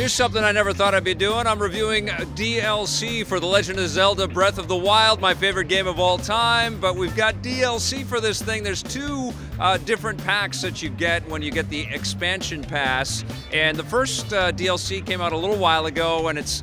Here's something I never thought I'd be doing. I'm reviewing DLC for The Legend of Zelda Breath of the Wild, my favorite game of all time, but we've got DLC for this thing. There's two different packs that you get when you get the expansion pass, and the first DLC came out a little while ago, and it's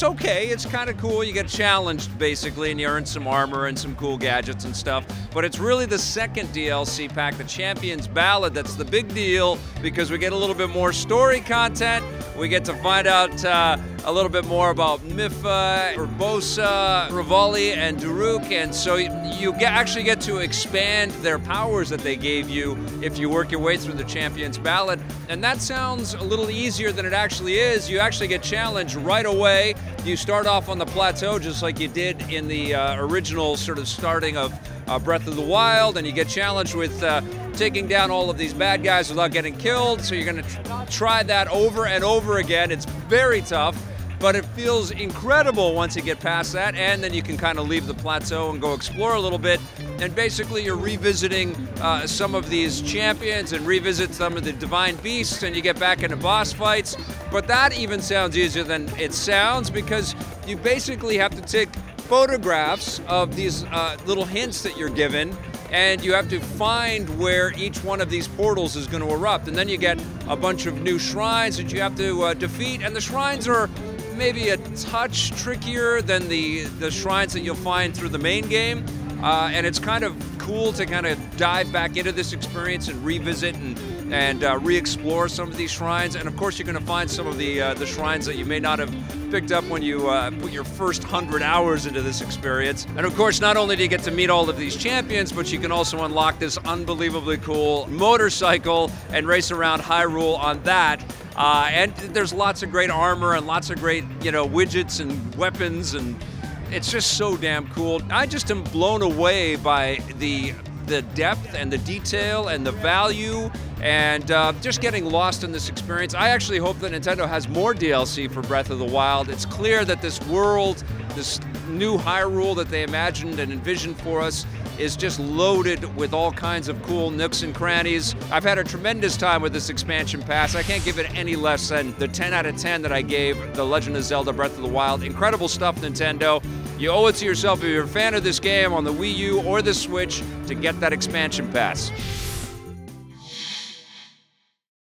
okay, it's kind of cool. You get challenged, basically, and you earn some armor and some cool gadgets and stuff. But it's really the second DLC pack, the Champions Ballad, that's the big deal, because we get a little bit more story content. We get to find out a little bit more about Mipha, Urbosa, Rivali, and Daruk, and so you actually get to expand their powers that they gave you if you work your way through the Champions Ballad. And that sounds a little easier than it actually is. You actually get challenged right away. You start off on the plateau just like you did in the original sort of starting of Breath of the Wild, and you get challenged with taking down all of these bad guys without getting killed. So you're going to try that over and over again. It's very tough, but it feels incredible once you get past that, and then you can kind of leave the plateau and go explore a little bit. And basically you're revisiting some of these champions and revisit some of the divine beasts, and you get back into boss fights. But that even sounds easier than it sounds, because you basically have to take photographs of these little hints that you're given, and you have to find where each one of these portals is going to erupt. And then you get a bunch of new shrines that you have to defeat, and the shrines are maybe a touch trickier than the shrines that you'll find through the main game. And it's kind of cool to kind of dive back into this experience and revisit and re-explore some of these shrines. And of course you're going to find some of the shrines that you may not have picked up when you put your first 100 hours into this experience. And of course, not only do you get to meet all of these champions, but you can also unlock this unbelievably cool motorcycle and race around Hyrule on that. And there's lots of great armor and lots of great, widgets and weapons, and it's just so damn cool. I just am blown away by the depth and the detail and the value, and just getting lost in this experience. I actually hope that Nintendo has more DLC for Breath of the Wild. It's clear that this world, this new Hyrule that they imagined and envisioned for us, is just loaded with all kinds of cool nooks and crannies. I've had a tremendous time with this expansion pass. I can't give it any less than the 10 out of 10 that I gave The Legend of Zelda Breath of the Wild. Incredible stuff, Nintendo. You owe it to yourself if you're a fan of this game on the Wii U or the Switch to get that expansion pass.